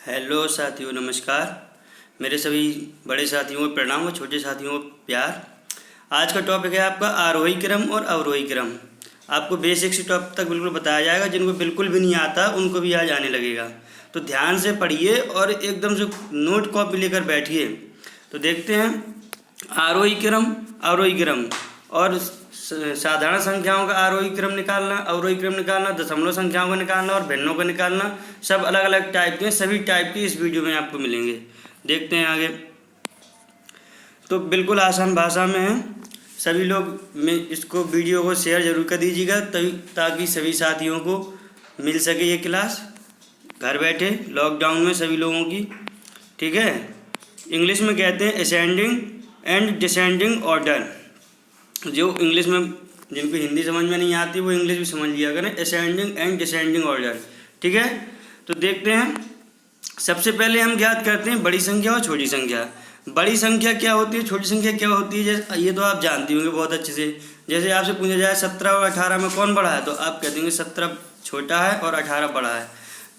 Hello साथियों, नमस्कार। मेरे सभी बड़े साथियों को प्रणाम और छोटे साथियों को प्यार। आज का टॉपिक है आपका आरोही क्रम और अवरोही क्रम। आपको बेसिक से टॉपिक तक बिल्कुल बताया जाएगा। जिनको बिल्कुल भी नहीं आता उनको भी आज आने लगेगा, तो ध्यान से पढ़िए और एकदम से नोट कॉपी लेकर बैठिए। तो देखते हैं आरोही क्रम, अवरोही क्रम और साधारण संख्याओं का आरोही क्रम निकालना, अवरोही क्रम निकालना, दशमलव संख्याओं का निकालना और भिन्नों का निकालना, सब अलग अलग टाइप के, सभी टाइप के इस वीडियो में आपको मिलेंगे। देखते हैं आगे। तो बिल्कुल आसान भाषा में है। सभी लोग में इसको वीडियो को शेयर जरूर कर दीजिएगा, तभी ताकि सभी साथियों को मिल सके ये क्लास घर बैठे लॉकडाउन में सभी लोगों की। ठीक है। इंग्लिश में कहते हैं असेंडिंग एंड डिसेंडिंग ऑर्डर। जो इंग्लिश में, जिनको हिंदी समझ में नहीं आती वो इंग्लिश भी समझ लिया करें। Ascending and descending order. ठीक है। तो देखते हैं। सबसे पहले हम ज्ञात करते हैं बड़ी संख्या और छोटी संख्या। बड़ी संख्या क्या होती है, छोटी संख्या क्या होती है, जैसे ये तो आप जानती होंगे बहुत अच्छे से। जैसे आपसे पूछा जाए 17 और 18 में कौन बड़ा है, तो आप कह देंगे 17 छोटा है और 18 बड़ा है।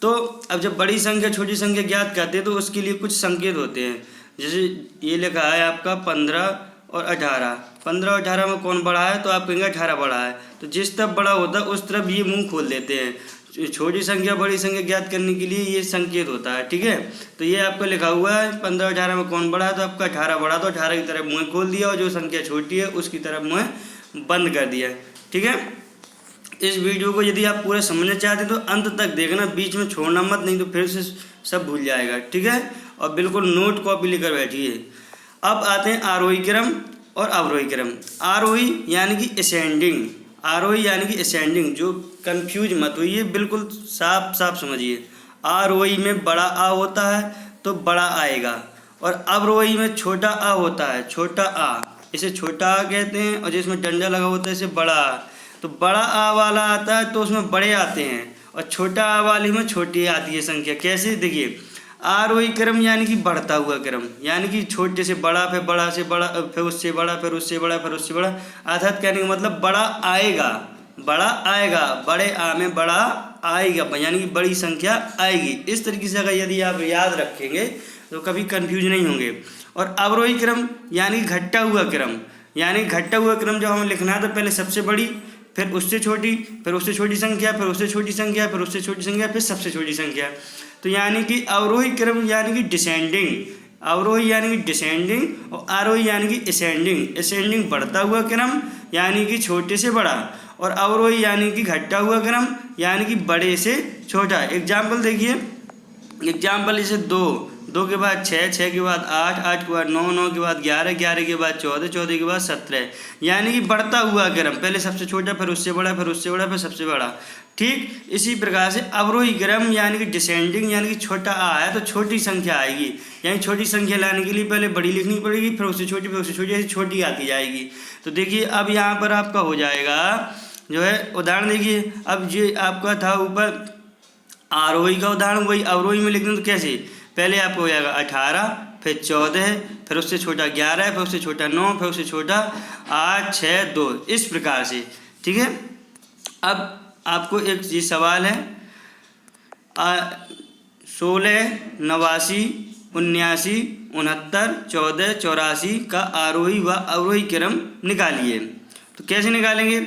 तो अब जब बड़ी संख्या छोटी संख्या ज्ञात करते हैं तो उसके लिए कुछ संकेत होते हैं। जैसे ये लिखा है आपका 15 और 18। 15 और 18 में कौन बड़ा है, तो आप कहेंगे 18 बड़ा है। तो जिस तरफ बड़ा होता है उस तरफ ये मुंह खोल देते हैं। छोटी संख्या बड़ी संख्या ज्ञात करने के लिए ये संकेत होता है। ठीक है। तो ये आपका लिखा हुआ है 15 और 18 में कौन बड़ा है, तो आपका 18 बड़ा, तो 18 की तरफ मुँह खोल दिया और जो संख्या छोटी है उसकी तरफ मुँह बंद कर दिया। ठीक है। इस वीडियो को यदि आप पूरा समझना चाहते हैं तो अंत तक देखना, बीच में छोड़ना मत, नहीं तो फिर से सब भूल जाएगा। ठीक है। और बिल्कुल नोट कॉपी लेकर बैठिए। अब आते हैं आरोही क्रम और अवरोही क्रम। आरोही यानी कि असेंडिंग, आरोही यानी कि असेंडिंग। जो कंफ्यूज मत होइए, बिल्कुल साफ साफ समझिए। आरोही में बड़ा आ होता है तो बड़ा आएगा, और अवरोही में छोटा आ होता है, छोटा आ, इसे छोटा आ कहते हैं। और जिसमें डंडा लगा होता है इसे बड़ा आ। तो बड़ा आ वाला आता है तो उसमें बड़े आते हैं, और छोटा आ वाली में छोटी आती है संख्या। कैसे, देखिए आरोही क्रम यानी कि बढ़ता हुआ क्रम, यानी कि छोटे से बड़ा, फिर बड़ा से बड़ा, फिर उससे बड़ा, फिर उससे बड़ा, फिर उससे बड़ा। अर्थात कहने का मतलब बड़ा आएगा, बड़ा आएगा, बड़े आ में बड़ा आएगा, यानी कि बड़ी संख्या आएगी। इस तरीके से अगर यदि आप याद रखेंगे तो कभी कंफ्यूज नहीं होंगे। और अवरोही क्रम यानी घटता हुआ क्रम, यानी घटता हुआ क्रम जब हमें लिखना है तो पहले सबसे बड़ी, फिर उससे छोटी, फिर उससे छोटी संख्या, फिर उससे छोटी संख्या, फिर उससे छोटी संख्या, फिर सबसे छोटी संख्या। तो यानी कि अवरोही क्रम यानी कि डिसेंडिंग, अवरोही यानी कि डिसेंडिंग, और आरोही यानी कि असेंडिंग। असेंडिंग बढ़ता हुआ क्रम यानी कि छोटे से बड़ा, और अवरोही यानी कि घटता हुआ क्रम यानी कि बड़े से छोटा। एग्जाम्पल देखिए। एग्जाम्पल जैसे 2 के बाद 6, 6 के बाद 8, 8 के बाद 9, 9 के बाद 11, 11 के बाद 14, 14 के बाद 17, यानी कि बढ़ता हुआ क्रम, पहले सबसे छोटा, फिर उससे बड़ा, फिर उससे बड़ा, फिर सबसे बड़ा। ठीक इसी प्रकार से अवरोही क्रम यानी कि डिसेंडिंग, यानी कि छोटा आ है तो छोटी संख्या आएगी, यानी छोटी संख्या लाने के लिए पहले बड़ी लिखनी पड़ेगी, फिर उससे छोटी, फिर उससे छोटी, ऐसी छोटी आती जाएगी। तो देखिए अब यहाँ पर आपका हो जाएगा जो है उदाहरण। देखिए अब ये आपका था ऊपर आरोही का उदाहरण, वही अवरोही में लिख दें तो कैसे, पहले आपको हो जाएगा 18, फिर 14, फिर उससे छोटा 11, फिर उससे छोटा 9, फिर उससे छोटा 8, 6, 2, इस प्रकार से। ठीक है। अब आपको एक ये सवाल है, 16, 89, 79, 69, 14, 84 का आरोही व अवरोही क्रम निकालिए। तो कैसे निकालेंगे।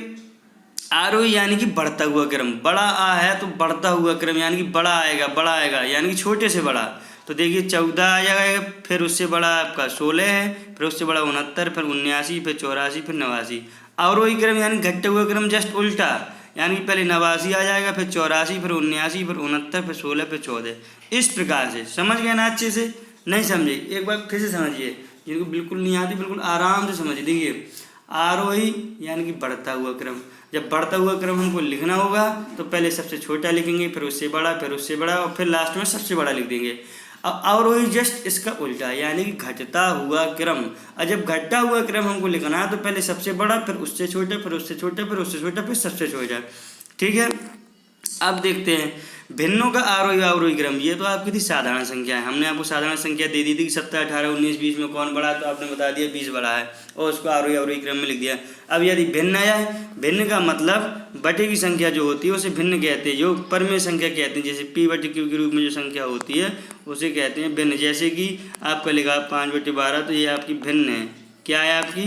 आरोही यानी कि बढ़ता हुआ क्रम, बड़ा आ है तो बढ़ता हुआ क्रम यानी कि बड़ा आएगा, बड़ा आएगा, यानी कि छोटे से बड़ा। तो देखिए 14 आ जाएगा, फिर उससे बड़ा आपका 16 है, फिर उससे बड़ा 69, फिर 79, फिर 84, फिर 89। अवरोही क्रम यानी घटते हुआ क्रम जस्ट उल्टा, यानी कि पहले 89 आ जाएगा, फिर 84, फिर 79, फिर 69, फिर 16, फिर 14। इस प्रकार से समझ गए ना। अच्छे से नहीं समझे एक बार फिर से समझिए, जिनको बिल्कुल नहीं आती बिल्कुल आराम से समझिए। देखिए आरोही यानी कि बढ़ता हुआ क्रम, जब बढ़ता हुआ क्रम हमको लिखना होगा तो पहले सबसे छोटा लिखेंगे, फिर उससे बड़ा, फिर उससे बड़ा, और फिर लास्ट में सबसे बड़ा लिख देंगे। अब अवरोही जस्ट इसका उल्टा, यानी कि घटता हुआ क्रम। और जब घटता हुआ क्रम हमको लिखना है तो पहले सबसे बड़ा, फिर उससे छोटा, फिर उससे छोटा, फिर उससे छोटा, फिर सबसे छोटा। ठीक है। अब देखते हैं भिन्नों का आरोही अवरोही क्रम, ये तो आपकी थी साधारण संख्या है। हमने आपको साधारण संख्या दे दी थी कि 17, 18, 19, 20 में कौन बड़ा है, तो आपने बता दिया 20 बड़ा है और उसको आरोही अवरोही क्रम में लिख दिया। अब यदि भिन्न आया है, भिन्न का मतलब बटे की संख्या जो होती है उसे भिन्न कहते हैं, जो परमेय संख्या कहते हैं। जैसे p/q के रूप में जो संख्या होती है उसे कहते हैं भिन्न। जैसे कि आपका लिखा 5/12, तो ये आपकी भिन्न है। क्या है आपकी?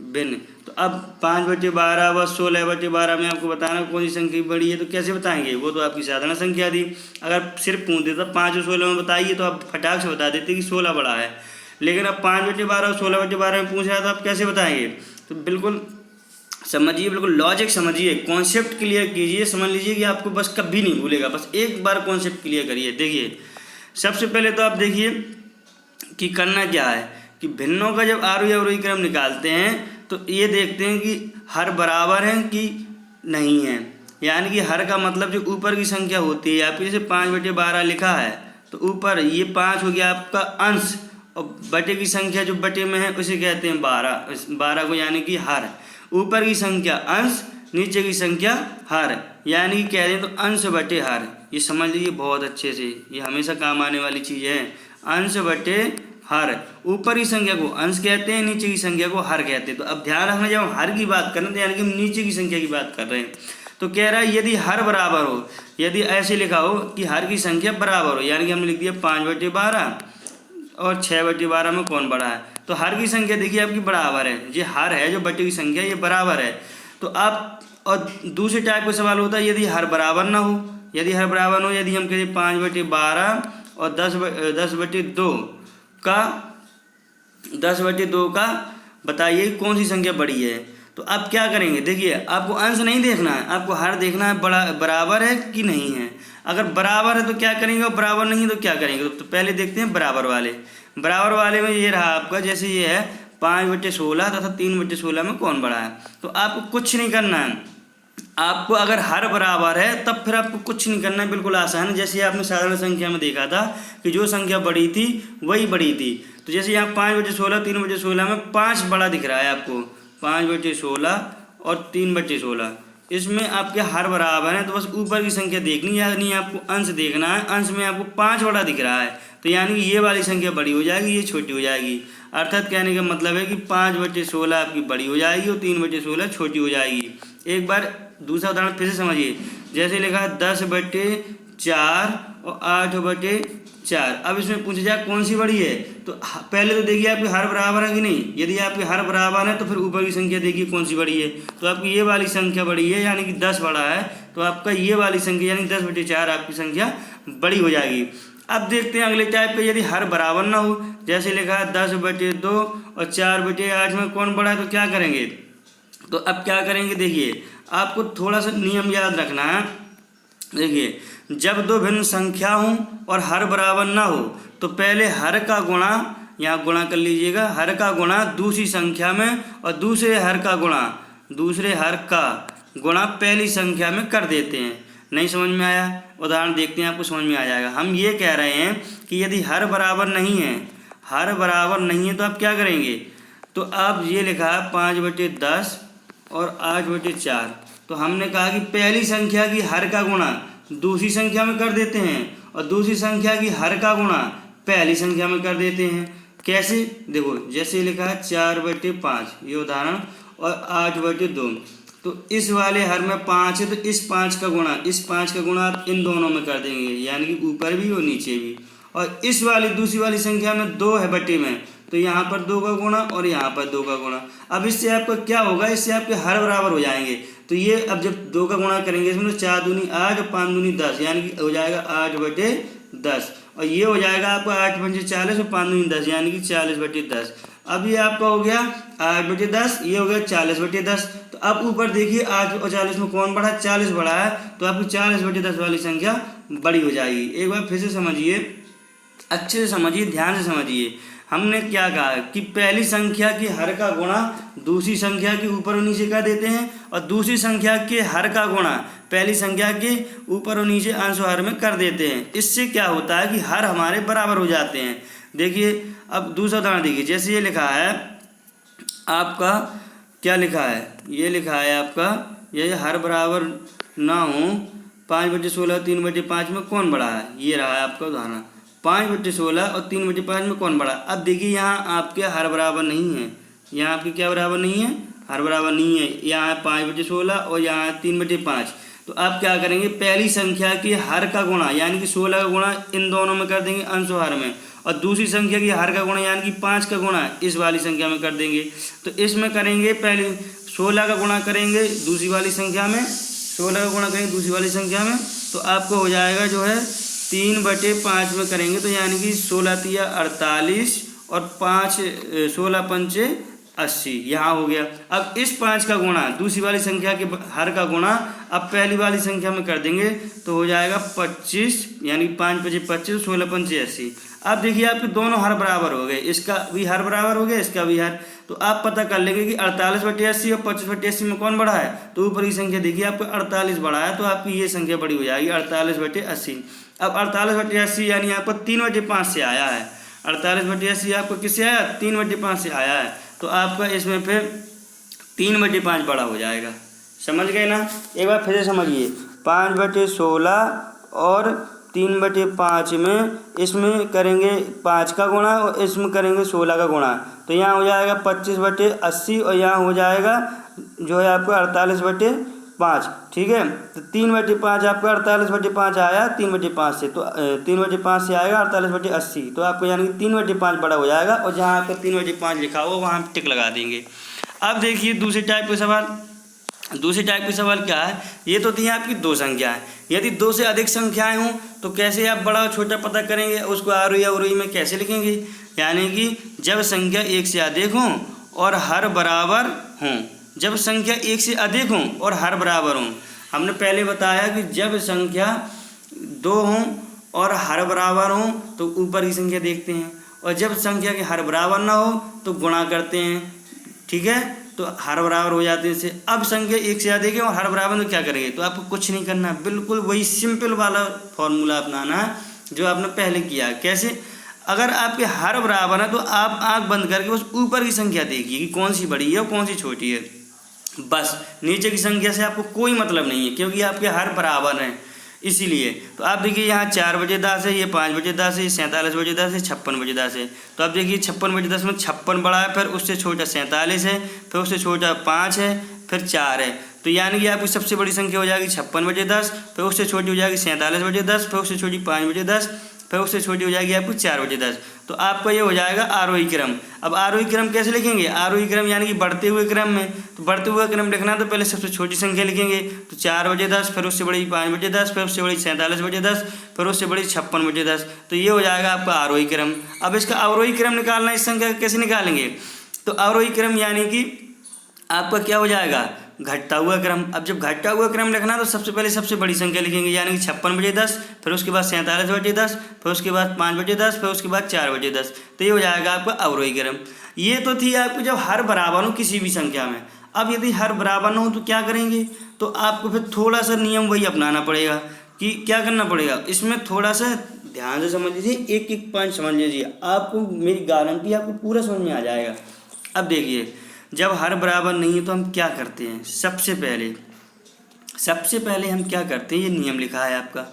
भिन्न। तो अब 5/12 व 16/12 में आपको बताना कौन सी संख्या बड़ी है, तो कैसे बताएंगे? वो तो आपकी साधारण संख्या थी। अगर सिर्फ पूछ देता 5 और 16 में बताइए तो आप फटाक से बता देते कि 16 बड़ा है। लेकिन अब 5/12 और 16/12 में पूछ रहा है तो आप कैसे बताएंगे? तो बिल्कुल समझिए, बिल्कुल लॉजिक समझिए, कॉन्सेप्ट क्लियर कीजिए, समझ लीजिए कि आपको बस कभी नहीं भूलेगा। बस एक बार कॉन्सेप्ट क्लियर करिए। देखिए सबसे पहले तो आप देखिए कि करना क्या है कि भिन्नों का जब आरोही अवरोही क्रम निकालते हैं तो ये देखते हैं कि हर बराबर है कि नहीं है। यानी कि हर का मतलब जो ऊपर की संख्या होती है आपकी, जैसे 5/12 लिखा है तो ऊपर ये 5 हो गया आपका अंश, और बटे की संख्या जो बटे में है उसे कहते हैं 12 को, यानी कि हर। ऊपर की संख्या अंश, नीचे की संख्या हर, यानी कि कह रहे हैं तो अंश बटे हर। ये समझ लीजिए बहुत अच्छे से, ये हमेशा काम आने वाली चीज़ है। अंश बटे हर, ऊपर की संख्या को अंश कहते हैं, नीचे की संख्या को हर कहते हैं। तो अब ध्यान रखना, जब हम हर की बात कर रहे हैं तो यानी कि हम नीचे की संख्या की बात कर रहे हैं। तो कह रहा है यदि हर बराबर हो, यदि ऐसे लिखा हो कि हर की संख्या बराबर हो, यानी कि हमने लिख दिया 5/12 और 6/12 में कौन बड़ा है, तो हर की संख्या देखिए आपकी बराबर है। ये हर है, जो बटे की संख्या ये बराबर है। तो आप, और दूसरे टाइप का सवाल होता है यदि हर बराबर ना हो। यदि हर बराबर ना हो, यदि हम कहें 5/12 और 10/2 का बताइए कौन सी संख्या बड़ी है। तो आप क्या करेंगे? देखिए आपको अंश नहीं देखना है, आपको हर देखना है बराबर है कि नहीं है। अगर बराबर है तो क्या करेंगे, और बराबर नहीं है तो क्या करेंगे। तो पहले देखते हैं बराबर वाले। बराबर वाले में ये रहा आपका, जैसे ये है 5/16 तथा 3/16 में कौन बड़ा है। तो आपको कुछ नहीं करना है, आपको अगर हर बराबर है तब फिर आपको कुछ नहीं करना है, बिल्कुल आसान है। जैसे आपने साधारण संख्या में देखा था कि जो संख्या बड़ी थी वही बड़ी थी। तो जैसे यहाँ 5/16, 3/16 में 5 बड़ा दिख रहा है आपको, 5/16 और 3/16, इसमें आपके हर बराबर है। तो बस ऊपर की संख्या देखनी है, यानी आपको अंश देखना है। अंश में आपको 5 बड़ा दिख रहा है, तो यानी कि ये वाली संख्या बड़ी हो जाएगी, ये छोटी हो जाएगी। अर्थात कहने का मतलब है कि 5/16 आपकी बड़ी हो जाएगी और 3/16 छोटी हो जाएगी। एक बार दूसरा उदाहरण फिर से समझिए। जैसे लिखा है 10/4 और 8/4। अब इसमें पूछा जाए कौन सी बड़ी है, तो पहले तो देखिए आपकी हर बराबर है कि नहीं। यदि आपकी हर बराबर है तो फिर ऊपर की संख्या देखिए कौन सी बड़ी है। तो आपकी ये वाली संख्या बड़ी है, यानी कि 10 बड़ा है। तो आपका ये वाली संख्या यानी 10/4 आपकी संख्या बड़ी हो जाएगी। अब देखते हैं अगले टाइप पे, यदि हर बराबर ना हो। जैसे लिखा है 10/2 और 4/8 में कौन बड़ा है, तो क्या करेंगे। तो अब क्या करेंगे, देखिए आपको थोड़ा सा नियम याद रखना है। देखिए जब दो भिन्न संख्या हों और हर बराबर ना हो तो पहले हर का गुणा, यहाँ गुणा कर लीजिएगा, हर का गुणा दूसरी संख्या में और दूसरे हर का गुणा पहली संख्या में कर देते हैं। नहीं समझ में आया? उदाहरण देखते हैं, आपको समझ में आ जाएगा। हम ये कह रहे हैं कि यदि हर बराबर नहीं है तो आप क्या करेंगे। तो आप ये लिखा है 5/10 और 8/4। तो हमने कहा कि पहली संख्या की हर का गुणा दूसरी संख्या में कर देते हैं और दूसरी संख्या की हर का गुणा पहली संख्या में कर देते हैं। कैसे? देखो जैसे लिखा है 4/5 ये उदाहरण, और 8/2। तो इस वाले हर में 5 है तो इस 5 का गुणा आप इन दोनों में कर देंगे, यानी कि ऊपर भी और नीचे भी। और इस वाली दूसरी वाली संख्या में 2 है बटे में, तो यहाँ पर 2 का गुणा और यहाँ पर 2 का गुणा। अब इससे आपका क्या होगा, इससे आपके हर बराबर हो जाएंगे। तो ये अब जब 2 का गुणा करेंगे इसमें, तो 4 दूनी 8 और 5 दूनी 10, यानी कि हो जाएगा 8/10। और ये हो जाएगा आपका 8×5 40 और 5 दूनी 10, यानी कि 40/10। अब ये आपका हो गया 8/10, ये हो गया 40/10। तो अब ऊपर देखिए 8 और 40 में कौन बड़ा है, 40 बड़ा है। तो आपकी 40/10 वाली संख्या बड़ी हो जाएगी। एक बार फिर से समझिए, अच्छे से समझिए, ध्यान से समझिए। हमने क्या कहा कि पहली संख्या की हर का गुणा दूसरी संख्या के ऊपर और नीचे कर देते हैं, और दूसरी संख्या के हर का गुणा पहली संख्या के ऊपर और नीचे अंश और हर में कर देते हैं। इससे क्या होता है कि हर हमारे बराबर हो जाते हैं। देखिए अब दूसरा उदाहरण देखिए। जैसे ये लिखा है आपका, क्या लिखा है, ये लिखा है आपका, ये हर बराबर ना हो 5/16 और 3/5 में कौन बड़ा है? ये रहा है आपका उदाहरण। 5/16 और 3/5 में कौन बड़ा? अब देखिए यहाँ आपके हर बराबर नहीं है, यहाँ आपके क्या बराबर नहीं है? हर बराबर नहीं है। यहाँ है 5/16 और यहाँ है 3/5। तो आप क्या करेंगे? पहली संख्या की हर का गुणा यानी कि 16 का गुणा इन दोनों में कर देंगे अंश और हर में, और दूसरी संख्या की हर का गुणा यानी कि 5 का गुणा इस वाली संख्या में कर देंगे। तो इसमें करेंगे पहले 16 का गुणा करेंगे दूसरी वाली संख्या में, 16 का गुणा करेंगे दूसरी वाली संख्या में, तो आपको हो जाएगा जो है 3/5 में करेंगे, तो यानी कि 16 तिया 48 और 5 16 पंचे 80 यहाँ हो गया। अब इस 5 का गुणा दूसरी वाली संख्या के हर का गुणा अब पहली वाली संख्या में कर देंगे, तो हो जाएगा 25 यानी 5×5 = 25, 16 पंचे 80। अब देखिए आपके दोनों हर बराबर हो गए, इसका भी हर बराबर हो गया, इसका भी हर। तो आप पता कर लेंगे कि 48/80 और 25/80 में कौन बड़ा है? तो ऊपर की संख्या देखिए आपका 48 बड़ा है, तो आपकी ये संख्या बड़ी हो जाएगी 48/80। अब 48/80 यानी आपको 3/5 से आया है। 48/80 आपको किससे आया? 3/5 से आया है। तो आपका इसमें फिर 3/5 बड़ा हो जाएगा। समझ गए ना? एक बार फिर से समझिए। 5/16 और 3/5 में इसमें करेंगे 5 का गुणा और इसमें करेंगे 16 का गुणा, तो यहाँ हो जाएगा 25/80 और यहाँ हो जाएगा जो है आपको 48/5। ठीक है, तो 3/5 आपका 48/5 आया 3/5 से, तो 3/5 से आएगा 48/80, तो आपको यानी कि 3/5 बड़ा हो जाएगा, और जहाँ आपको 3/5 लिखा हो वहाँ हम टिक लगा देंगे। अब देखिए दूसरे टाइप के सवाल। दूसरे टाइप के सवाल क्या है? ये तो थी आपकी दो संख्याएं। यदि 2 से अधिक संख्याएं हों तो कैसे आप बड़ा और छोटा पता करेंगे? उसको आरोही अवरोही में कैसे लिखेंगे? यानी कि जब संख्या 1 से अधिक हों और हर बराबर हों। जब संख्या 1 से अधिक हों और हर बराबर हों, हमने पहले बताया कि जब संख्या 2 हों और हर बराबर हों तो ऊपर की संख्या देखते हैं, और जब संख्या के हर बराबर ना हो तो गुणा करते हैं। ठीक है, तो हर बराबर हो जाते हैं इससे। अब संख्या 1 से अधिक है और हर बराबर तो क्या करेंगे? तो आपको कुछ नहीं करना, बिल्कुल वही सिंपल वाला फॉर्मूला अपनाना है जो आपने पहले किया। कैसे? अगर आपके हर बराबर है तो आप आंख बंद करके उस ऊपर की संख्या देखिए कि कौन सी बड़ी है और कौन सी छोटी है। बस नीचे की संख्या से आपको कोई मतलब नहीं है, क्योंकि आपके हर बराबर हैं इसीलिए। तो आप देखिए यहाँ 4/10 है, ये 5/10 है, ये 47/10 है, 56/10 है। तो आप देखिए 56/10 में 56 बड़ा है, फिर उससे छोटा 47 है, फिर उससे छोटा 5 है, फिर 4 है। तो यानी कि आपकी सबसे बड़ी संख्या हो जाएगी 56/10, फिर उससे छोटी हो जाएगी 47/10, फिर उससे छोटी 5/10, फिर उससे छोटी हो जाएगी आपको 4/10। तो आपका ये हो जाएगा आरोही क्रम। अब आरोही क्रम कैसे लिखेंगे? आरोही क्रम यानी कि बढ़ते हुए क्रम में। तो बढ़ते हुए क्रम लिखना तो पहले सबसे छोटी संख्या लिखेंगे, तो 4/10, फिर उससे बड़ी 5/10, फिर उससे बड़ी 47/10, फिर उससे बड़ी 56/10। तो ये हो जाएगा आपका आरोही क्रम। अब इसका अवरोही क्रम निकालना, इस संख्या का कैसे निकालेंगे? तो अवरोही क्रम यानी कि आपका क्या हो जाएगा? घटता हुआ क्रम। अब जब घटता हुआ क्रम लिखना तो सबसे पहले सबसे बड़ी संख्या लिखेंगे, यानी कि 56/10, फिर उसके बाद 47/10, फिर उसके बाद 5/10, फिर उसके बाद 4/10। तो ये हो जाएगा आपका अवरोही क्रम। ये तो थी आपको जब हर बराबर हो किसी भी संख्या में। अब यदि हर बराबर ना हो तो क्या करेंगे? तो आपको फिर थोड़ा सा नियम वही अपनाना पड़ेगा। कि क्या करना पड़ेगा? इसमें थोड़ा सा ध्यान से समझ लीजिए, एक एक पॉइंट समझ लीजिए, आपको मेरी गारंटी आपको पूरा समझ में आ जाएगा। अब देखिए, जब हर बराबर नहीं है तो हम क्या करते हैं? सबसे पहले हम क्या करते हैं? ये नियम लिखा है आपका।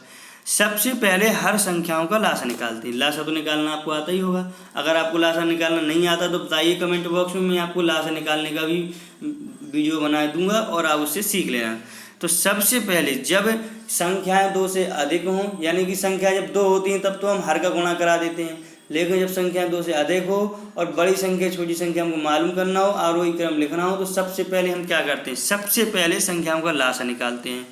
सबसे पहले हर संख्याओं का लासा निकालते हैं। लासा तो निकालना आपको आता ही होगा। अगर आपको लासा निकालना नहीं आता तो बताइए कमेंट बॉक्स में, मैं आपको लासा निकालने का भी वीडियो बना दूंगा और आप उससे सीख लेना। तो सबसे पहले जब संख्याएं 2 से अधिक हों, यानी कि संख्या जब 2 होती हैं तब तो हम हर का गुणा करा देते हैं, लेकिन जब संख्या 2 से अधिक हो और बड़ी संख्या छोटी संख्या हमको मालूम करना हो, आरोही क्रम लिखना हो, तो सबसे पहले हम क्या करते हैं? सबसे पहले संख्याओं का लासा निकालते हैं।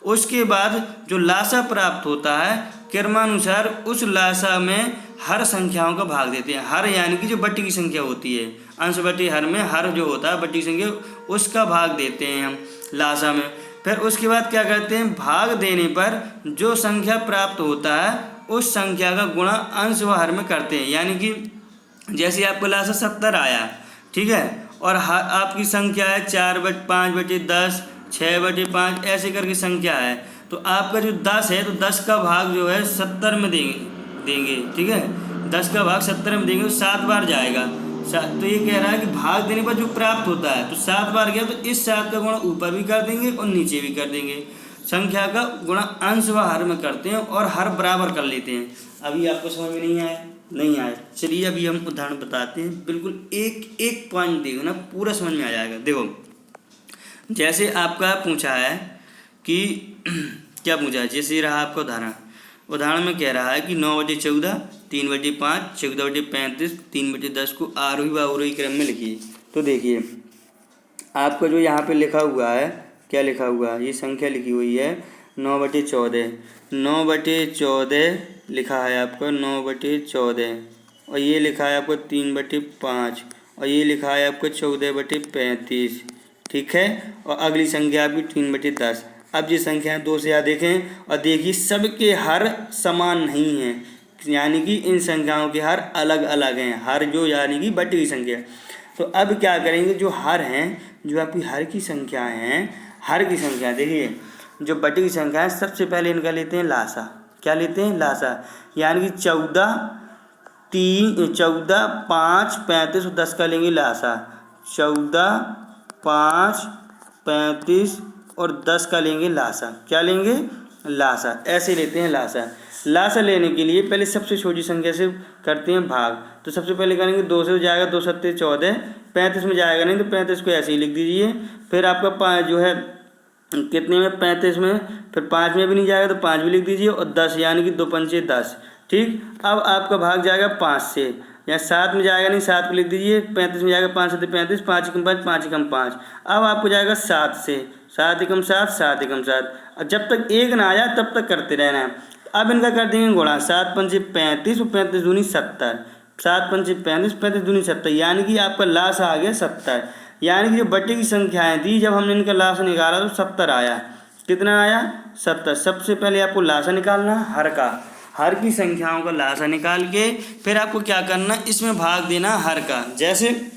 उसके बाद जो लासा प्राप्त होता है क्रमानुसार उस लासा में हर संख्याओं का भाग देते हैं। हर यानी कि जो बट्टी की संख्या होती है, अंश बट्टी हर में हर जो होता है बट्टी की संख्या, उसका भाग देते हैं हम लासा में। फिर उसके बाद क्या करते हैं? भाग देने पर जो संख्या प्राप्त होता है उस संख्या का गुणा अंश व हर में करते हैं। यानी कि जैसे आपको लासा 70 आया, ठीक है, और आपकी संख्या है 4/5/10, 6/5, ऐसे करके संख्या है, तो आपका जो 10 है तो 10 का भाग जो है 70 में देंगे, ठीक है, 10 का भाग 70 में देंगे तो 7 बार जाएगा। तो ये कह रहा है कि भाग देने पर जो प्राप्त होता है तो 7 बार गया, तो इस 7 का गुणा ऊपर भी कर देंगे और नीचे भी कर देंगे। संख्या का गुणा अंश व हर में करते हैं और हर बराबर कर लेते हैं। अभी आपको समझ में नहीं आया? नहीं आया, चलिए अभी हम उदाहरण बताते हैं। बिल्कुल एक एक पॉइंट देखो ना, पूरा समझ में आ जाएगा। देखो, जैसे आपका पूछा है कि क्या पूछा है, जैसे रहा आपका उदाहरण में कह रहा है कि 9/14, 3/5, 14/35, 3/10 को आरोही व अवरोही क्रम में लिखिए। तो देखिए आपको जो यहाँ पे लिखा हुआ है, क्या लिखा हुआ है, ये संख्या लिखी हुई है 9/14। 9/14 लिखा है आपको 9/14, और ये लिखा है आपको 3/5, और ये लिखा है आपको 14/35, ठीक है। और अगली संख्या आपकी 3/10। अब ये संख्याएं दो से देखें और देखिए सबके हर समान नहीं हैं, यानी कि इन संख्याओं के हर अलग अलग हैं, हर जो यानी कि बटी हुई संख्या। तो अब क्या करेंगे, जो हर हैं, जो आपकी हर की संख्याएं हैं, हर की संख्या देखिए जो बटी हुई संख्या है, सबसे पहले इनका लेते हैं लासा। क्या लेते हैं? लासा। यानी कि 14, 5, 35 और 10 का लेंगे लासा। 14, 5, 35 और 10 का लेंगे लासा। क्या लेंगे? लासा। ऐसे लेते हैं लासा। लासा लेने के लिए पहले सबसे छोटी संख्या से करते हैं भाग। तो सबसे पहले करेंगे 2 से हो जाएगा, 2 सत्ते 14, 35 में जाएगा नहीं तो 35 को ऐसे ही लिख दीजिए। फिर आपका 5 जो है कितने में, 35 में, फिर 5 में भी नहीं जाएगा तो 5 भी लिख दीजिए, और 10 यानी कि 2 पंचे 10, ठीक। अब आपका भाग जाएगा 5 से, या 7 में जाएगा नहीं, 7 को लिख दीजिए। 35 में जाएगा 5 सत्ते 35, 5 एकम 5, 5 एकम 5। अब आपको जाएगा 7 से, 7 एकम 7, 7 एकम 7। जब तक एक ना आ जाए तब तक करते रहना है। अब इनका कर देंगे गुणा, 7 पंचे 35 और 35 दूनी 70, 7 पंचे 35, 35 दूनी 70, यानी कि आपका लासा आ गया 70। यानी कि जो बटे की संख्याएं थी, जब हमने इनका लासा निकाला तो 70 आया। कितना आया? 70। सबसे पहले आपको लासा निकालना है हर का, हर की संख्याओं का लासा निकाल के फिर आपको क्या करना, इसमें भाग देना हर का। जैसे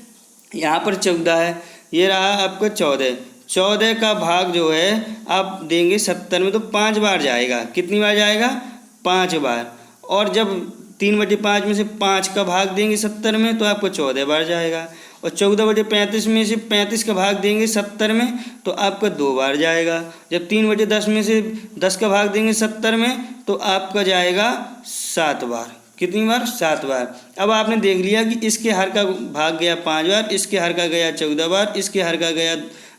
यहाँ पर 14 है, ये रहा आपका 14। 14 का भाग जो है आप देंगे 70 में तो 5 बार जाएगा। कितनी बार जाएगा? 5 बार। और जब 3/5 में से 5 का भाग देंगे 70 में तो आपको 14 बार जाएगा। और 14/35 में से 35 का भाग देंगे 70 में तो आपका 2 बार जाएगा। जब 3/10 में से 10 का भाग देंगे 70 में तो आपका जाएगा 7 बार। कितनी बार? 7 बार। अब आपने देख लिया कि इसके हर का भाग गया 5 बार, इसके हर का गया 14 बार, इसके हर का गया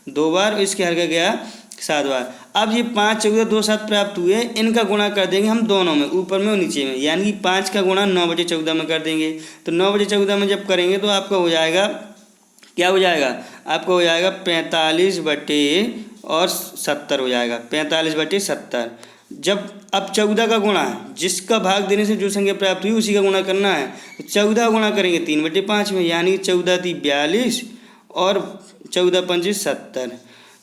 2 बार और इसके हर का गया 7 बार। अब ये 5, 14, 2, 7 प्राप्त हुए, इनका गुणा कर देंगे हम दोनों में, ऊपर में और नीचे में। यानी कि 5 का गुणा 9/14 में कर देंगे। तो 9/14 में जब करेंगे तो आपका हो जाएगा, क्या हो जाएगा? आपको हो जाएगा 45/70 हो जाएगा, 45/70। जब अब 14 का गुणा, जिसका भाग देने से जो संख्या प्राप्त हुई उसी का गुणा करना है। तो 14 गुणा करेंगे 3/5 में, यानी 14 थी 42 और 14 पंचे 70,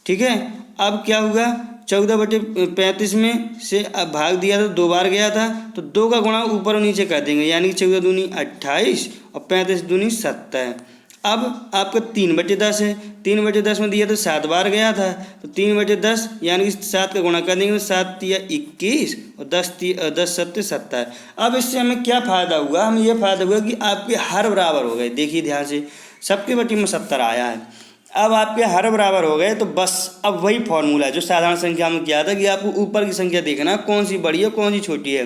ठीक है। अब क्या हुआ, 14/35 में से अब भाग दिया था 2 बार गया था, तो 2 का गुणा ऊपर और नीचे कर देंगे, यानी कि 14 दूनी 28 और 35 दूनी 70। अब आपका 3/10 है, 3/10 में दिया तो 7 बार गया था, तो 3/10 यानी कि 7 का गुणा कर देंगे तो 7 तिया 21 और 10 सत्ते 70। अब इससे हमें क्या फ़ायदा हुआ? हमें यह फ़ायदा हुआ कि आपके हर बराबर हो गए। देखिए ध्यान से, सबके बटी में 70 आया है। अब आपके हर बराबर हो गए तो बस अब वही फॉर्मूला है जो साधारण संख्या में किया था कि आपको ऊपर की संख्या देखना कौन सी बड़ी है कौन सी छोटी है।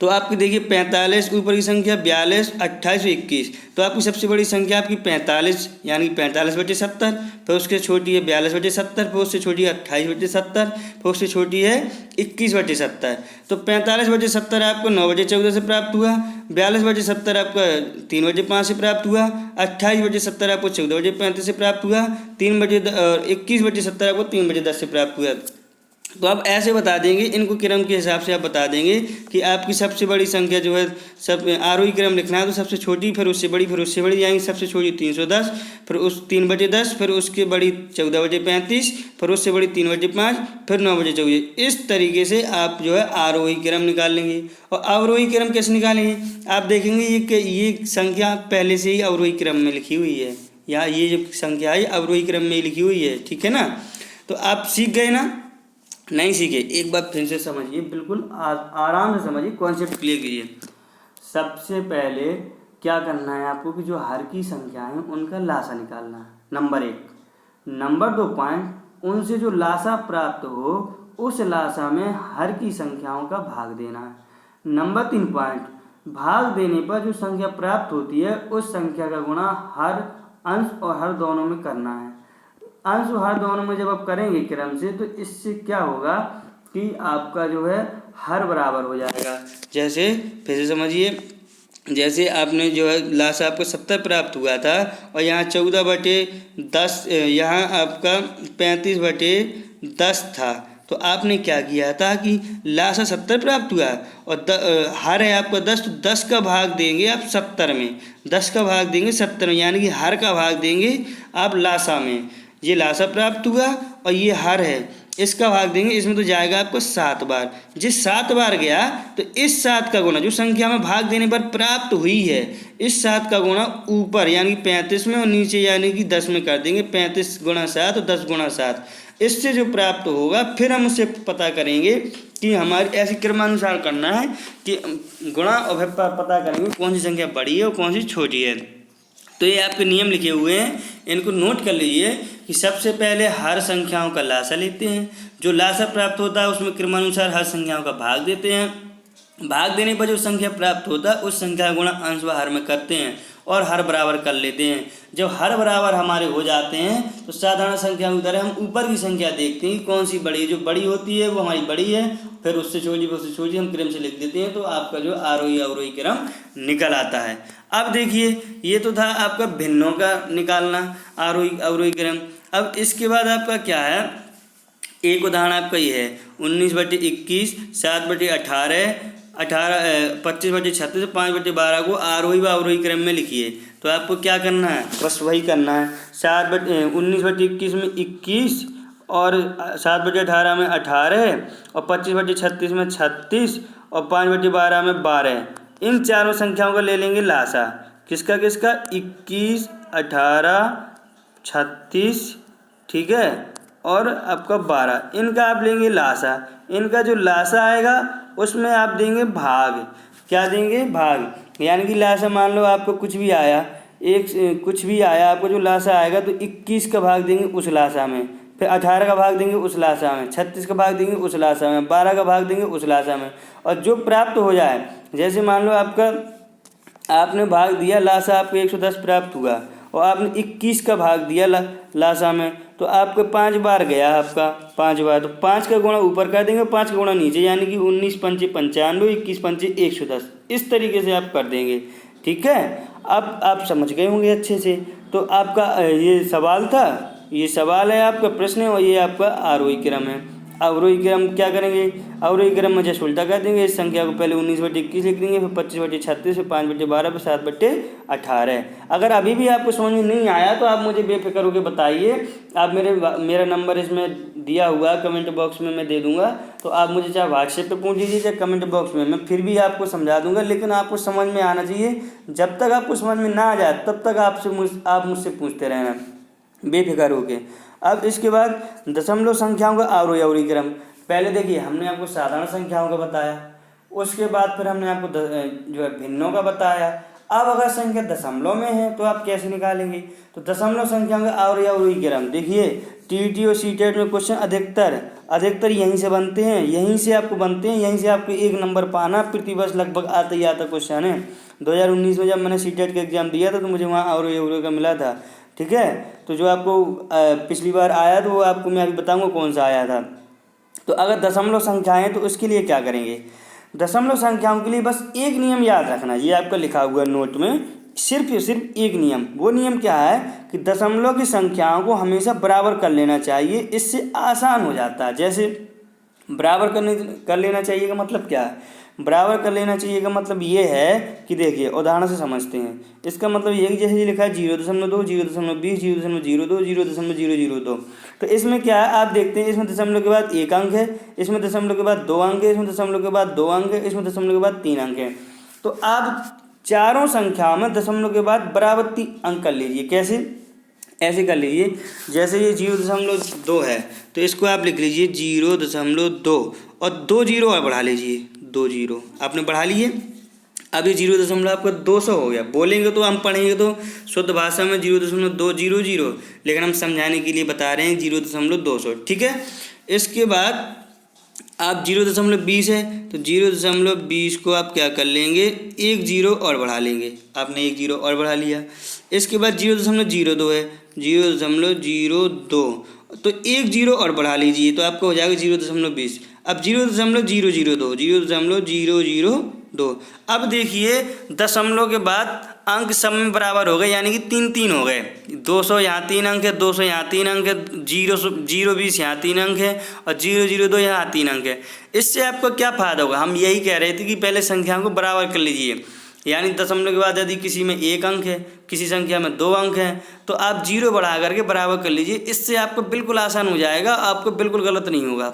तो आपकी देखिए 45 ऊपर की संख्या, 42, 28 और 21। तो आपकी सबसे बड़ी संख्या आपकी 45 यानी 45/70, फिर उससे छोटी है 42/70, फिर उससे छोटी है 28/70, फिर उससे छोटी है 21/70। तो 45/70 आपको 9/14 से प्राप्त हुआ, 42/70 आपका 3/5 से प्राप्त हुआ, 28/70 आपको 14/35 से प्राप्त हुआ, 21/70 आपको 3/10 से प्राप्त हुआ। तो आप ऐसे बता देंगे, इनको क्रम के हिसाब से आप बता देंगे कि आपकी सबसे बड़ी संख्या जो है, सब आरोही क्रम लिखना है तो सबसे छोटी, फिर उससे बड़ी, फिर उससे बड़ी, यानी सबसे छोटी 310, फिर उस 3/10, फिर उसके बड़ी 14/35, फिर उससे बड़ी 3/5, फिर 9/14। इस तरीके से आप जो है आरोही क्रम निकाल लेंगे। और अवरोही क्रम कैसे निकालेंगे? आप देखेंगे ये संख्या पहले से ही अवरोही क्रम में लिखी हुई है, या ये जो संख्या है अवरोही क्रम में लिखी हुई है, ठीक है ना। तो आप सीख गए ना? नहीं सीखे, एक बार फिर से समझिए, बिल्कुल आराम से समझिए, कॉन्सेप्ट क्लियर कीजिए। सबसे पहले क्या करना है आपको कि जो हर की संख्या है उनका लासा निकालना है, नंबर 1। नंबर 2 पॉइंट, उनसे जो लासा प्राप्त हो उस लासा में हर की संख्याओं का भाग देना है। नंबर 3 पॉइंट, भाग देने पर जो संख्या प्राप्त होती है उस संख्या का गुणा हर, अंश और हर दोनों में करना है। अंश और हर दोनों में जब आप करेंगे क्रम से, तो इससे क्या होगा कि आपका जो है हर बराबर हो जाएगा। जैसे फिर से समझिए, जैसे आपने जो है लासा आपको 70 प्राप्त हुआ था और यहाँ 14/10, यहाँ आपका 35/10 था, तो आपने क्या किया था कि लासा 70 प्राप्त हुआ और हर है आपका 10, तो 10 का भाग देंगे आप 70 में, 10 का भाग देंगे 70 में, यानी कि हर का भाग देंगे आप लासा में। ये लासा प्राप्त हुआ और ये हर है, इसका भाग देंगे, इसमें तो जाएगा आपको 7 बार। जिस 7 बार गया तो इस 7 का गुणा जो संख्या में भाग देने पर प्राप्त हुई है, इस 7 का गुणा ऊपर यानी कि 35 में और नीचे यानी कि 10 में कर देंगे। 35 × 7 और 10 × 7, इससे जो प्राप्त होगा फिर हम उससे पता करेंगे कि हमारी ऐसे क्रमानुसार करना है कि गुणा और फिर पता करेंगे कौन सी संख्या बड़ी है और कौन सी छोटी है। तो ये आपके नियम लिखे हुए हैं, इनको नोट कर लीजिए कि सबसे पहले हर संख्याओं का लासा लेते हैं, जो लासा प्राप्त होता है उसमें क्रमानुसार हर संख्याओं का भाग देते हैं, भाग देने पर जो संख्या प्राप्त होता है उस संख्या का गुणा अंश व हर में करते हैं और हर बराबर कर लेते हैं। जब हर बराबर हमारे हो जाते हैं तो साधारण संख्या की तरह हम ऊपर की संख्या देखते हैं कि कौन सी बड़ी है, जो बड़ी होती है वो हमारी बड़ी है, फिर उससे छोटी हम क्रम से लिख देते हैं, तो आपका जो आरोही अवरोही क्रम निकल आता है। अब देखिए, ये तो था आपका भिन्नों का निकालना, आरोही अवरोही क्रम। अब इसके बाद आपका क्या है, एक उदाहरण आपका ये है 19/21, 7/18, 25/36, 5/12 को आरोही व अवरोही क्रम में लिखिए। तो आपको क्या करना है, बस वही करना है। 19/21 में 21 और 7/18 में 18 और 25/36 में 36 और 5/12 में 12, इन चारों संख्याओं का ले लेंगे लासा। किसका किसका, 21, 18, 36, ठीक है, और आपका 12, इनका आप लेंगे लासा। इनका जो लासा आएगा उसमें आप देंगे भाग। क्या देंगे, भाग। यानी कि लासा मान लो आपको कुछ भी आया, कुछ भी आया आपको जो लासा आएगा, तो 21 का भाग देंगे उस लासा में, फिर 18 का भाग देंगे उस लासा में, 36 का भाग देंगे उस लासा में, 12 का भाग देंगे उस लासा में। और जो प्राप्त हो जाए, जैसे मान लो आपने भाग दिया, लासा आपको 110 प्राप्त हुआ और आपने 21 का भाग दिया लासा में, तो आपको 5 बार गया, आपका 5 बार, तो 5 का गुणा ऊपर कर देंगे, 5 का गुणा नीचे, यानी कि 19 पंचे 95, 21 पंचे 110, इस तरीके से आप कर देंगे। ठीक है, अब आप समझ गए होंगे अच्छे से। तो आपका ये सवाल था, ये सवाल है आपका प्रश्न है, और ये आपका आरोही क्रम है। अवरोही क्रम क्या करेंगे, अवरोही क्रम में जैसे उल्टा कर देंगे, इस संख्या को पहले 19/21 लिख देंगे, फिर 25/36, फिर 5/12, फिर 7/18। अगर अभी भी आपको समझ में नहीं आया तो आप मुझे बेफिक्र होकर बताइए। आप मेरा नंबर इसमें दिया हुआ है, कमेंट बॉक्स में मैं दे दूंगा, तो आप मुझे चाहे व्हाट्सएप पे पूछ लीजिए, चाहे कमेंट बॉक्स में, मैं फिर भी आपको समझा दूंगा, लेकिन आपको समझ में आना चाहिए। जब तक आपको समझ में ना आ जाए तब तक आप मुझसे पूछते रहना बेफिक्र होके। अब इसके बाद दशमलव संख्याओं का आरोही अवरोही क्रम। पहले देखिए, हमने आपको साधारण संख्याओं का बताया, उसके बाद फिर हमने आपको जो है भिन्नों का बताया। अब अगर संख्या दशमलव में है तो आप कैसे निकालेंगे, तो दशमलव संख्याओं का आरोही अवरोही क्रम देखिए, टीटी और सीटेट में क्वेश्चन अधिकतर यहीं से बनते हैं, यहीं से आपको बनते हैं, यहीं से आपको 1 नंबर पाना प्रतिवर्ष लगभग आता ही आता क्वेश्चन है। 2019 में जब मैंने सीटेट का एग्जाम दिया था तो मुझे वहाँ आरोही अवरोही का मिला था। ठीक है, तो जो आपको पिछली बार आया तो वो आपको मैं अभी बताऊंगा कौन सा आया था। तो अगर दशमलव संख्याएं तो उसके लिए क्या करेंगे, दशमलव संख्याओं के लिए बस एक नियम याद रखना, ये आपका लिखा हुआ है नोट में, सिर्फ एक नियम। वो नियम क्या है कि दशमलव की संख्याओं को हमेशा बराबर कर लेना चाहिए, इससे आसान हो जाता है। जैसे बराबर कर लेना चाहिए का मतलब क्या है, बराबर कर लेना चाहिए का मतलब ये है कि देखिए उदाहरण से समझते हैं। इसका मतलब ये कि जैसे ये लिखा है 0.2, 0.20, 0.02, 0.002, तो इसमें क्या है आप देखते हैं, इसमें दशमलव के बाद 1 अंक है, इसमें दशमलव के बाद 2 अंक है, इसमें दशमलव के बाद 2 अंक है, इसमें दशमलव के बाद 3 अंक है। तो आप चारों संख्याओं में दशमलव के बाद बराबर अंक कर लीजिए। कैसे, ऐसे कर लीजिए, जैसे ये 0.2 है तो इसको आप लिख लीजिए 0.2 और 2 जीरो और बढ़ा लीजिए, 2 जीरो आपने बढ़ा लिए। अब ये 0 आपका 200 हो गया। बोलेंगे तो हम पढ़ेंगे तो शुद्ध भाषा में 0.200, लेकिन हम समझाने के लिए बता रहे हैं 0.200। ठीक है, इसके बाद आप 0.20 है तो 0.20 को आप क्या कर लेंगे, एक जीरो और बढ़ा लेंगे। आपने एक जीरो और बढ़ा लिया। इसके बाद 0.02 है, 0.02 तो एक जीरो और बढ़ा लीजिए तो आपका हो जाएगा 0.20। अब 0.002। अब देखिए दशमलव के बाद अंक सब में बराबर हो गए, यानी कि 3 हो गए। 200 यहाँ 3 अंक है, 200 यहाँ 3 अंक है, 0.20 यहाँ 3 अंक है और 0.02 यहाँ 3 अंक है। इससे आपको क्या फ़ायदा होगा, हम यही कह रहे थे कि पहले संख्याओं को बराबर कर लीजिए। यानी दशमलव के बाद यदि किसी में 1 अंक है, किसी संख्या में 2 अंक हैं, तो आप जीरो बढ़ा करके बराबर कर लीजिए। इससे आपको बिल्कुल आसान हो जाएगा, आपको बिल्कुल गलत नहीं होगा।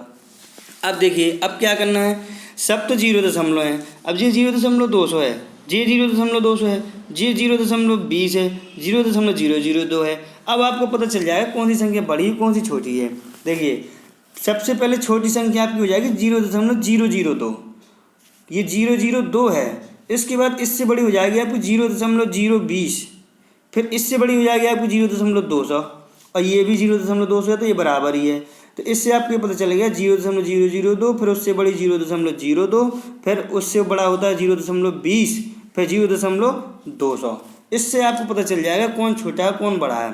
अब देखिए अब क्या करना है, सब तो 0 है। अब ये 0.200 है, ये 0.200 है, ये 0.20 है, 0.002 है। अब आपको पता चल जाएगा कौन सी संख्या बड़ी है कौन सी छोटी है। देखिए सबसे पहले छोटी संख्या आपकी हो जाएगी 0.002, ये 0.02 है। इसके बाद इससे बड़ी हो जाएगी आपकी 0.020, फिर इससे बड़ी हो जाएगी आपकी 0.200 और ये भी 0.200 है, तो ये बराबर ही है। तो इससे आपको पता चल गया 0.002, फिर उससे बड़ी 0.02, फिर उससे बड़ा होता है 0.20, फिर 0.200। इससे आपको पता चल जाएगा कौन छोटा है कौन बड़ा है,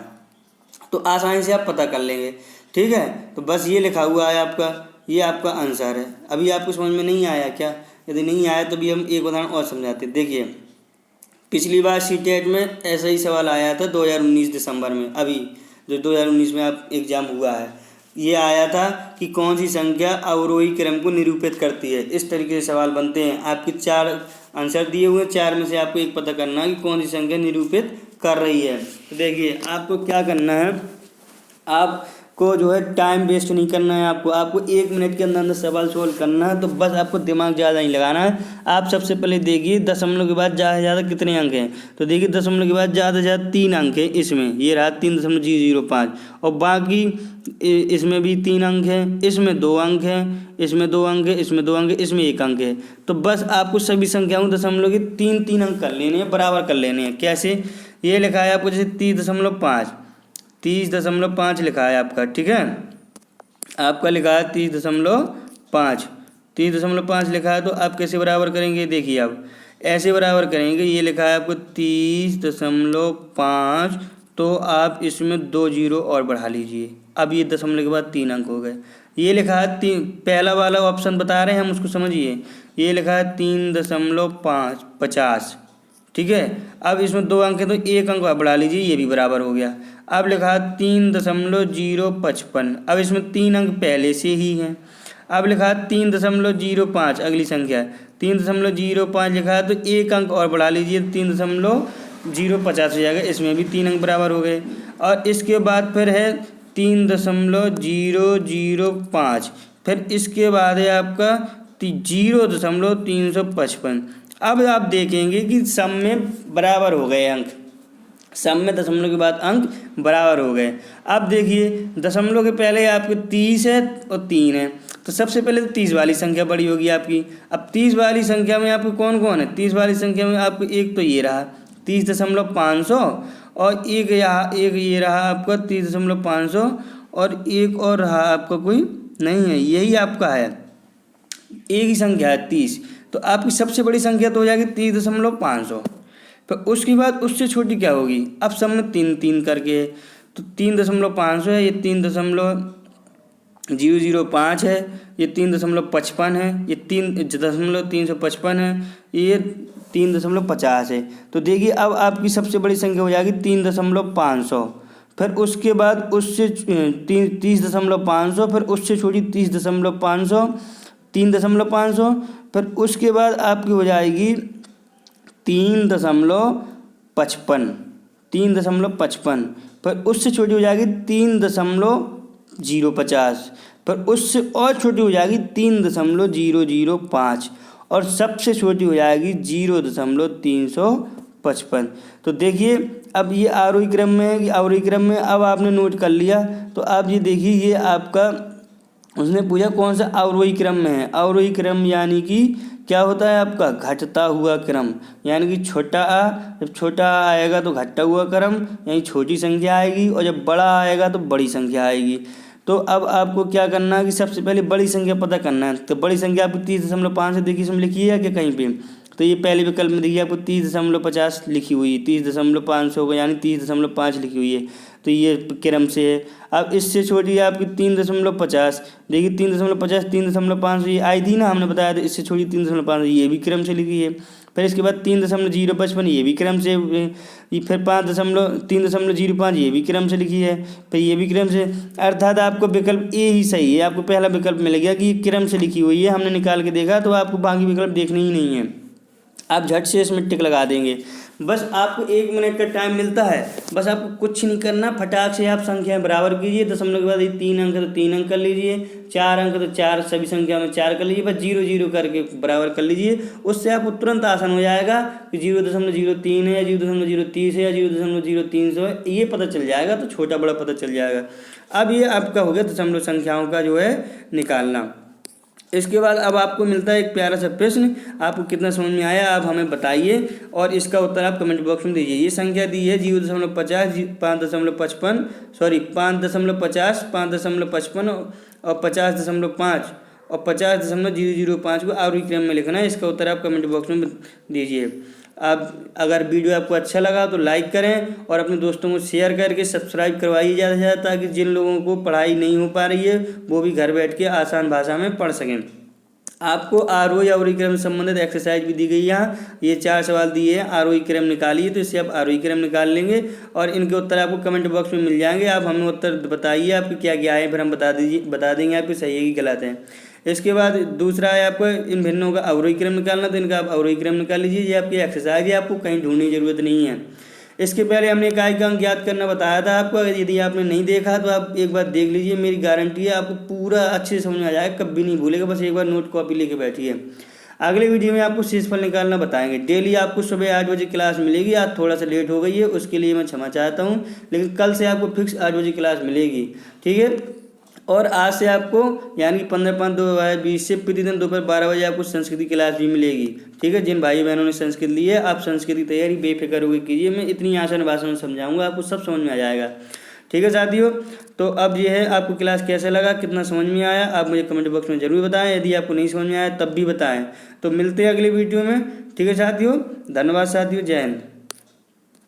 तो आसानी से आप पता कर लेंगे। ठीक है, तो बस ये लिखा हुआ है आपका, ये आपका आंसर है। अभी आपको समझ में नहीं आया क्या? यदि नहीं आया तो भी हम एक उदाहरण और समझाते हैं। देखिए पिछली बार सीटेट में ऐसा ही सवाल आया था 2019 दिसंबर में, अभी जो 2019 में आप एग्ज़ाम हुआ है, ये आया था कि कौन सी संख्या अवरोही क्रम को निरूपित करती है। इस तरीके से सवाल बनते हैं। आपके 4 आंसर दिए हुए हैं, 4 में से आपको एक पता करना है कि कौन सी संख्या निरूपित कर रही है। तो देखिए आपको क्या करना है, आपको जो है टाइम वेस्ट नहीं करना है। आपको 1 मिनट के अंदर अंदर सवाल सॉल्व करना है। तो बस आपको दिमाग ज़्यादा नहीं लगाना है। आप सबसे पहले देखिए दशमलव के बाद ज़्यादा से ज़्यादा कितने अंक हैं। तो देखिए दशमलव के बाद ज़्यादा से ज़्यादा 3 अंक हैं। इसमें ये रहा 3.005 और बाकी इसमें भी 3 अंक हैं, इसमें 2 अंक हैं, इसमें 2 अंक है, इसमें 2 अंक है, इसमें 1 अंक है। तो बस आपको सभी संख्याओं दशमलव के 3 अंक कर लेने हैं, बराबर कर लेने हैं। कैसे? ये लिखा है आपको जैसे 30.5 लिखा है आपका। ठीक है, आपका लिखा है 30.5 लिखा है। तो आप कैसे बराबर करेंगे? देखिए आप ऐसे बराबर करेंगे। ये लिखा है आपको 30.5, तो आप इसमें 2 जीरो और बढ़ा लीजिए। अब ये दशमलव के बाद 3 अंक हो गए। ये लिखा है पहला वाला ऑप्शन बता रहे हैं हम, उसको समझिए। ये लिखा है 3.50। ठीक है, अब इसमें 2 अंक है तो 1 अंक बढ़ा लीजिए, ये भी बराबर हो गया। अब लिखा है 3.055, अब इसमें 3 अंक पहले से ही हैं। अब लिखा है 3.05, अगली संख्या 3.05 लिखा है तो 1 अंक और बढ़ा लीजिए, 3.050 हो जाएगा। इसमें भी 3 अंक बराबर हो गए। और इसके बाद फिर है 3.005, फिर इसके बाद है आपका 0.355। अब आप देखेंगे कि सब में बराबर हो गए अंक, सब में दशमलव के बाद अंक बराबर हो गए। अब देखिए दशमलव के पहले आपके 30 है और 3 है, तो सबसे पहले तो 30 वाली संख्या बड़ी होगी आपकी। अब 30 वाली संख्या में आपको कौन कौन है? 30 वाली संख्या में आपको एक तो ये रहा 30.500 और एक ये रहा आपका 30.500 और एक और रहा आपका कोई नहीं है, यही आपका है, एक ही संख्या है 30। तो आपकी सबसे बड़ी संख्या तो हो जाएगी 30.500। फिर उसके बाद उससे छोटी क्या होगी? अब सब में 3 करके, तो 3.500 है, ये 3.005 है, ये 3.55 है, ये 3.355 है, ये 3.50 है। तो देखिए अब आपकी सबसे बड़ी संख्या हो जाएगी 3.500। फिर उसके बाद उससे 30.500, फिर उससे छोटी 3.500, फिर उसके बाद आपकी हो जाएगी 3.55, फिर उससे छोटी हो जाएगी 3.050, फिर उससे और छोटी हो जाएगी 3.005 और सबसे छोटी हो जाएगी 0.355। तो देखिए अब ये आरोही क्रम में है कि अवरोही क्रम में। अब आपने नोट कर लिया, तो आप ये देखिए ये आपका उसने पूछा कौन सा अवरोही क्रम में है। अवरोही क्रम यानी कि क्या होता है आपका? घटता हुआ क्रम, यानी कि छोटा आ, जब छोटा आ आएगा तो घटता हुआ क्रम यानी छोटी संख्या आएगी, और जब बड़ा आएगा तो बड़ी संख्या आएगी। तो अब आपको क्या करना है कि सबसे पहले बड़ी संख्या पता करना है। तो बड़ी संख्या आपको 30.5 है, देखिए इसमें लिखी है कि कहीं पे, तो ये पहले विकल्प में देखिए आपको 30.50 लिखी हुई है, 30.5 होगा यानी 30.5 लिखी हुई है, तो ये क्रम से है। अब इससे छोटी है आपकी 3.50, देखिए 3.50 3.5 ये आई थी ना, हमने बताया था, इससे छोटी 3.5 ये भी क्रम से लिखी है। फिर इसके बाद 3.055 ये भी क्रम से, फिर 3.05 ये भी क्रम से लिखी है, फिर ये भी क्रम से। अर्थात आपको विकल्प ए ही सही है, आपको पहला विकल्प मिल गया कि ये क्रम से लिखी हुई है, हमने निकाल के देखा, तो आपको बाकी विकल्प देखने ही नहीं है। आप झट से इसमें टिक लगा देंगे। बस आपको 1 मिनट का टाइम मिलता है, बस आपको कुछ नहीं करना, फटाक से आप संख्याएं बराबर कीजिए। दशमलव के बाद ये 3 अंक तो 3 अंक कर लीजिए, 4 अंक तो 4 सभी संख्या में 4 कर लीजिए, बस 0 0 करके बराबर कर लीजिए। उससे आपको तुरंत आसान हो जाएगा कि 0.03 है या 0.030 है या 0.03 है, ये पता चल जाएगा, तो छोटा बड़ा पता चल जाएगा। अब ये आपका हो गया दशमलव संख्याओं का जो है निकालना। इसके बाद अब आपको मिलता है एक प्यारा सा प्रश्न, आपको कितना समझ में आया आप हमें बताइए, और इसका उत्तर आप कमेंट बॉक्स में दीजिए। ये संख्या दी है 0.50, 5.55, सॉरी 5.50, 5.55 और 50.5 और 50.005 को आरोही क्रम में लिखना है। इसका उत्तर आप कमेंट बॉक्स में दीजिए। आप अगर वीडियो आपको अच्छा लगा तो लाइक करें और अपने दोस्तों को शेयर करके सब्सक्राइब करवाइए ज़्यादा से ज़्यादा, ताकि जिन लोगों को पढ़ाई नहीं हो पा रही है वो भी घर बैठ के आसान भाषा में पढ़ सकें। आपको आरोही अवरोही क्रम से संबंधित एक्सरसाइज भी दी गई है यहाँ, ये 4 सवाल दिए हैं, आरोही क्रम निकालिए, तो इससे आप आरोही क्रम निकाल लेंगे और इनके उत्तर आपको कमेंट बॉक्स में मिल जाएंगे। आप हमें उत्तर बताइए आपके क्या क्या है, फिर हम बता देंगे आपके सही है कि गलत है। इसके बाद दूसरा है आपको इन भिन्नों का अवरोही क्रम निकालना, तो इनका आप अवरोही क्रम निकाल लीजिए। ये आपकी एक्सरसाइज है, आपको कहीं ढूंढने की जरूरत नहीं है। इसके पहले हमने इकाई का अंक याद करना बताया था आपको, यदि आपने नहीं देखा तो आप एक बार देख लीजिए, मेरी गारंटी है आपको पूरा अच्छे से समझ में आ जाएगा, कभी नहीं भूलेगा। बस एक बार नोट कॉपी लेके बैठिए। अगले वीडियो में आपको शेषफल निकालना बताएंगे। डेली आपको सुबह 8 बजे क्लास मिलेगी, आज थोड़ा सा लेट हो गई है, उसके लिए मैं क्षमा चाहता हूँ, लेकिन कल से आपको फिक्स 8 बजे क्लास मिलेगी, ठीक है। और आज से आपको यानी कि 15/5/2020 से प्रतिदिन दोपहर 12 बजे आपको संस्कृत की क्लास भी मिलेगी, ठीक है। जिन भाई बहनों ने संस्कृत ली है, आप संस्कृत की तैयारी बेफिक्र होकर कीजिए, मैं इतनी आसान भाषा में समझाऊंगा, आपको सब समझ में आ जाएगा, ठीक है साथियों। तो अब ये है, आपको क्लास कैसा लगा, कितना समझ में आया, आप मुझे कमेंट बॉक्स में ज़रूर बताएं। यदि आपको नहीं समझ में आया तब भी बताएं। तो मिलते हैं अगले वीडियो में, ठीक है साथियों। धन्यवाद साथियों, जय हिंद।